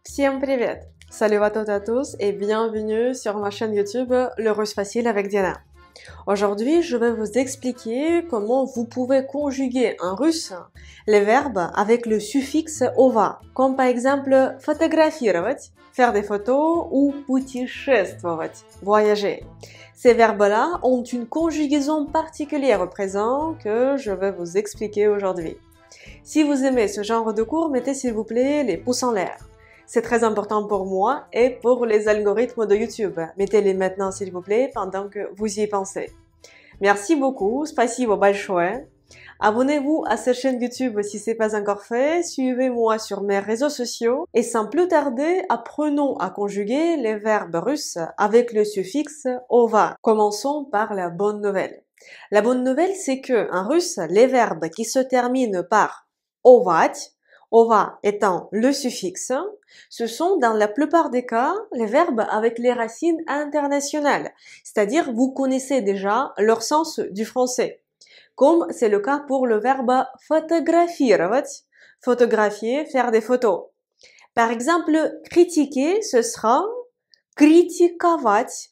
Всем привет! Salut à toutes et à tous et bienvenue sur ma chaîne YouTube Le Russe Facile avec Diana. Aujourd'hui, je vais vous expliquer comment vous pouvez conjuguer en russe les verbes avec le suffixe ova, comme par exemple фотографировать, faire des photos ou путешествовать, voyager. Ces verbes-là ont une conjugaison particulière au présent que je vais vous expliquer aujourd'hui. Si vous aimez ce genre de cours, mettez s'il vous plaît les pouces en l'air. C'est très important pour moi et pour les algorithmes de YouTube. Mettez-les maintenant s'il vous plaît pendant que vous y pensez. Merci beaucoup, спасибо большое. Abonnez-vous à cette chaîne YouTube si ce n'est pas encore fait, suivez-moi sur mes réseaux sociaux et sans plus tarder, apprenons à conjuguer les verbes russes avec le suffixe ova. Commençons par la bonne nouvelle. La bonne nouvelle, c'est que en russe, les verbes qui se terminent par ovat, ova étant le suffixe, ce sont dans la plupart des cas les verbes avec les racines internationales, c'est-à-dire vous connaissez déjà leur sens du français, comme c'est le cas pour le verbe фотографировать, photographier, faire des photos. Par exemple, critiquer, ce sera критиковать,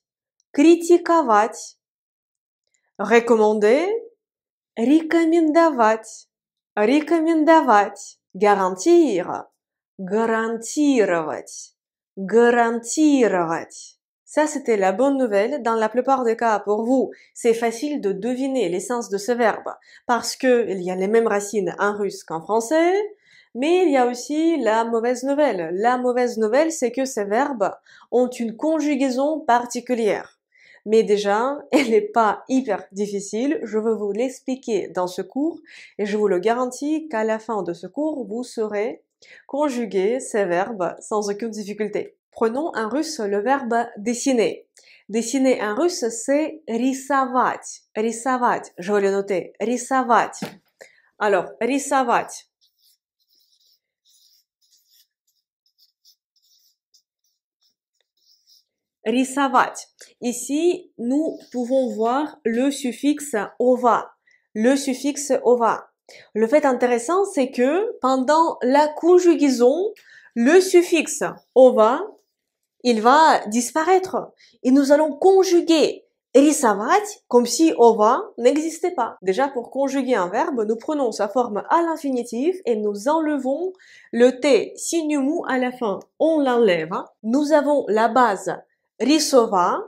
критиковать. Recommander, рекомендовать, рекомендовать. Garantir, гарантировать, гарантировать. Ça, c'était la bonne nouvelle. Dans la plupart des cas, pour vous, c'est facile de deviner l'essence de ce verbe parce que il y a les mêmes racines en russe qu'en français, mais il y a aussi la mauvaise nouvelle. La mauvaise nouvelle, c'est que ces verbes ont une conjugaison particulière. Mais déjà, elle n'est pas hyper difficile, je vais vous l'expliquer dans ce cours et je vous le garantis qu'à la fin de ce cours, vous saurez conjuguer ces verbes sans aucune difficulté. Prenons en russe le verbe dessiner. Dessiner en russe, c'est рисовать. Рисовать, je vais le noter. Рисовать. Alors, рисовать. Рисовать. Ici, nous pouvons voir le suffixe ova. Le suffixe ova. Le fait intéressant, c'est que pendant la conjugaison, le suffixe ova, il va disparaître. Et nous allons conjuguer рисовать comme si ova n'existait pas. Déjà, pour conjuguer un verbe, nous prenons sa forme à l'infinitif et nous enlevons le t signe mou à la fin. On l'enlève. Nous avons la base рисова,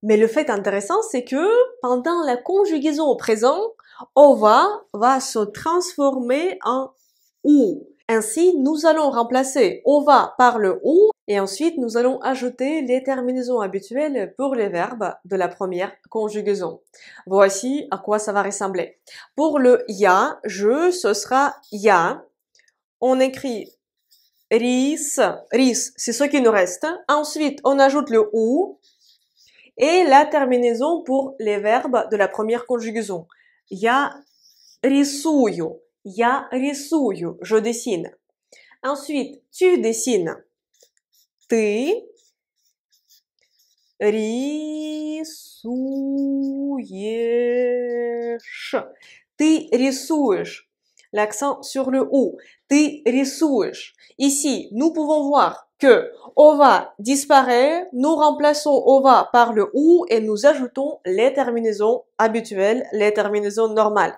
mais le fait intéressant, c'est que pendant la conjugaison au présent, ova va se transformer en ou. Ainsi, nous allons remplacer ova par le ou et ensuite nous allons ajouter les terminaisons habituelles pour les verbes de la première conjugaison. Voici à quoi ça va ressembler. Pour le ya, je, ce sera ya. On écrit рис, рис, c'est ce qui nous reste. Ensuite, on ajoute le ou et la terminaison pour les verbes de la première conjugaison. Я рисую, je dessine. Ensuite, tu dessines. Ты рисуешь. Ты рисуешь. L'accent sur le ou. Ты рисуешь. Ici, nous pouvons voir que ova disparaît, nous remplaçons ova par le ou et nous ajoutons les terminaisons habituelles, les terminaisons normales.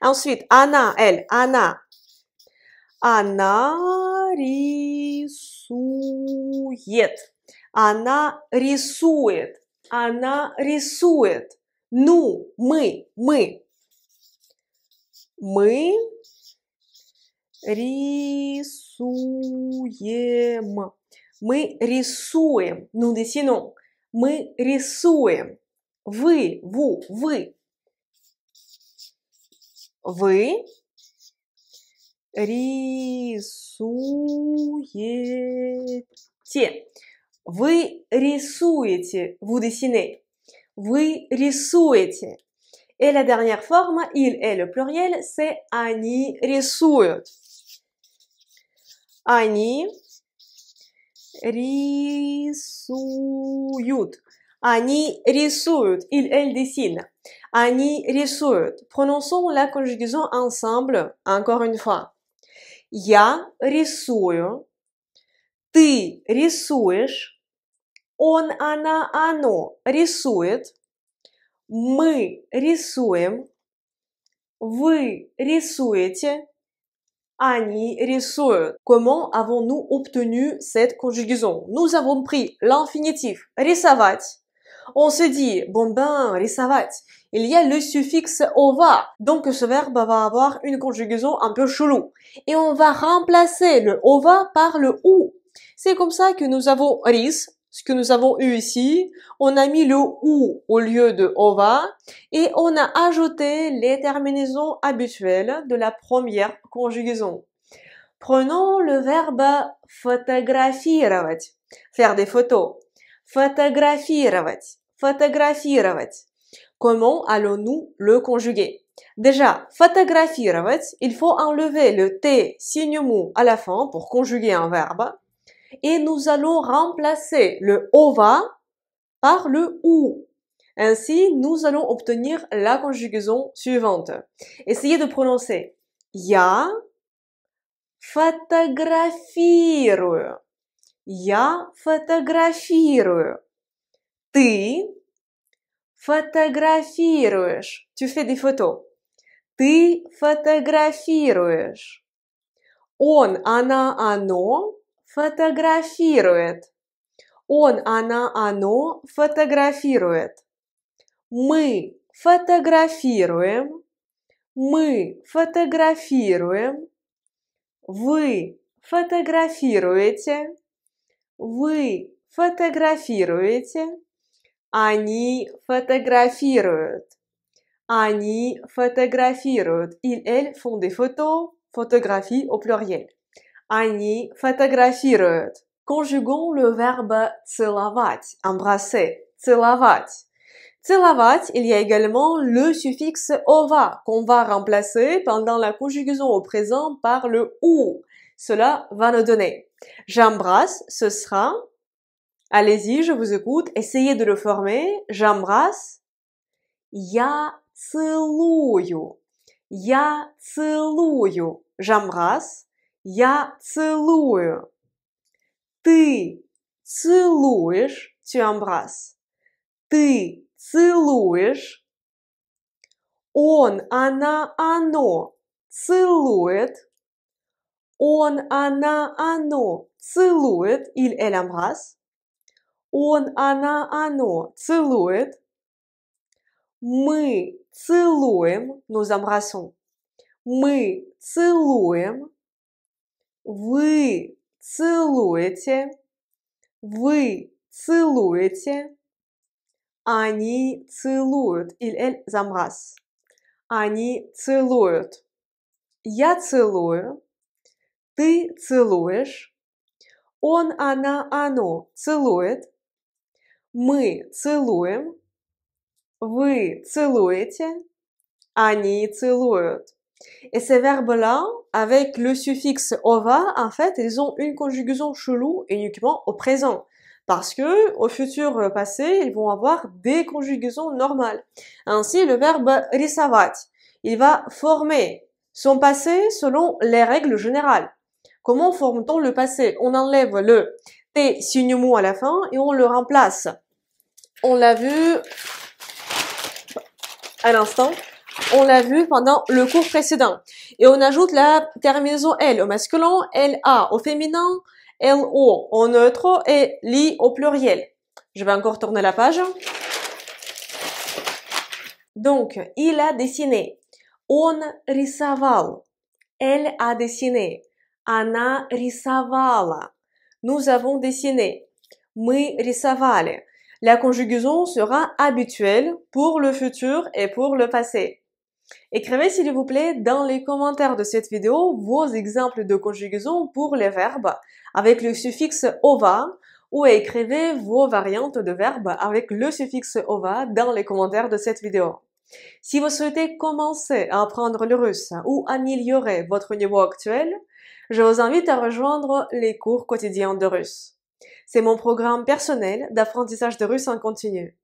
Ensuite, Anna, elle, Anna. Она рисует. Она рисует. Она рисует. Nous, мы. Мы рисуем. Мы рисуем. Nous dessinons. Мы рисуем. Вы, vous, вы. Вы рисуете. Вы рисуете. Vous dessinez. Вы рисуете. Et la dernière forme, il est le pluriel, c'est они рисуют. Они рисуют. Они рисуют. Il, elle dessine. Они рисуют. Prononçons la conjugaison ensemble, encore une fois. Я рисую. Ты рисуешь. Он, она, оно рисует. Мы рисуем. Вы рисуете. Они рисуют. Comment avons-nous obtenu cette conjugaison? Nous avons pris l'infinitif рисовать. On se dit, bon ben, рисовать. Il y a le suffixe ova. Donc ce verbe va avoir une conjugaison un peu chelou. Et on va remplacer le ova par le ou. C'est comme ça que nous avons ris, ce que nous avons eu ici. On a mis le ou au lieu de ova. Et on a ajouté les terminaisons habituelles de la première conjugaison. Prenons le verbe фотографировать. Faire des photos. Фотографировать. Фотографировать. Comment allons-nous le conjuguer? Déjà, фотографировать, il faut enlever le T signe mot à la fin pour conjuguer un verbe. Et nous allons remplacer le ova par le ou. Ainsi, nous allons obtenir la conjugaison suivante. Essayez de prononcer. Я фотографирую. Я фотографирую. Ты фотографируешь. Tu fais des photos. Ты фотографируешь. Он, она, оно фотографирует. Он, она, оно фотографирует. Мы фотографируем. Мы фотографируем. Вы фотографируете. Вы фотографируете. Они фотографируют. Они фотографируют. Ils, elles font des photos, photographie au pluriel. Они фотографируют. Conjuguons le verbe целовать, embrasser, целовать. Целовать, il y a également le suffixe ova qu'on va remplacer pendant la conjugaison au présent par le ou. Cela va nous donner. J'embrasse, ce sera. Allez-y, je vous écoute. Essayez de le former. J'embrasse. Я целую. Я целую. J'embrasse. Я целую. Ты целуешь. Tu embrasses. Ты целуешь. Он, она, оно целует. Он, она, оно целует. Il, elle embrasse. Он, она, оно целует. Мы целуем. Nous embrassons. Мы целуем. Вы целуете. Вы целуете. Они целуют. Ils, elles embrassent. Они целуют. Я целую. Ты целуешь. Он, она, оно целует. Мы целуем. Вы целуете. Они целуют. Et ces verbes-là, avec le suffixe ova, en fait, ils ont une conjugaison chelou uniquement au présent. Parce que, au futur passé, ils vont avoir des conjugaisons normales. Ainsi, le verbe рисовать, il va former son passé selon les règles générales. Comment forme-t-on le passé? On enlève le T signe mot à la fin et on le remplace. On l'a vu à l'instant. On l'a vu pendant le cours précédent. Et on ajoute la terminaison L au masculin, LA au féminin, LO au neutre et LI au pluriel. Je vais encore tourner la page. Donc, il a dessiné. Он рисовал. Elle a dessiné. Она рисовала. Nous avons dessiné. Мы рисовали. La conjugaison sera habituelle pour le futur et pour le passé. Écrivez s'il vous plaît dans les commentaires de cette vidéo vos exemples de conjugaison pour les verbes avec le suffixe ova ou écrivez vos variantes de verbes avec le suffixe ova dans les commentaires de cette vidéo. Si vous souhaitez commencer à apprendre le russe ou améliorer votre niveau actuel, je vous invite à rejoindre les cours quotidiens de russe. C'est mon programme personnel d'apprentissage de russe en continu.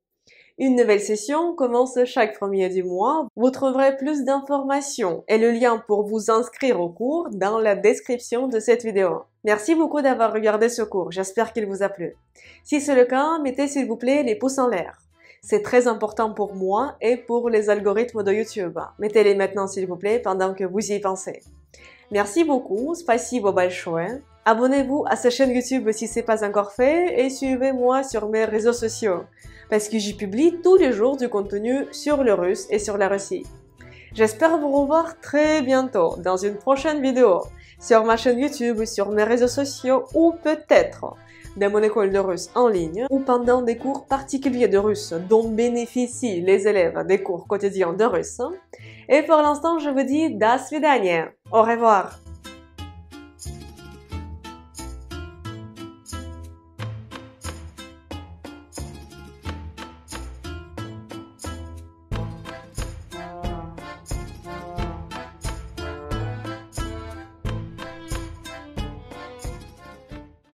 Une nouvelle session commence chaque premier du mois. Vous trouverez plus d'informations et le lien pour vous inscrire au cours dans la description de cette vidéo. Merci beaucoup d'avoir regardé ce cours, j'espère qu'il vous a plu. Si c'est le cas, mettez s'il vous plaît les pouces en l'air. C'est très important pour moi et pour les algorithmes de YouTube. Mettez-les maintenant s'il vous plaît pendant que vous y pensez. Merci beaucoup, спасибо большое. Abonnez-vous à cette chaîne YouTube si ce n'est pas encore fait et suivez-moi sur mes réseaux sociaux parce que j'y publie tous les jours du contenu sur le russe et sur la Russie. J'espère vous revoir très bientôt dans une prochaine vidéo sur ma chaîne YouTube, sur mes réseaux sociaux ou peut-être dans mon école de russe en ligne ou pendant des cours particuliers de russe dont bénéficient les élèves des cours quotidiens de russe. Et pour l'instant, je vous dis до свидания. Au revoir.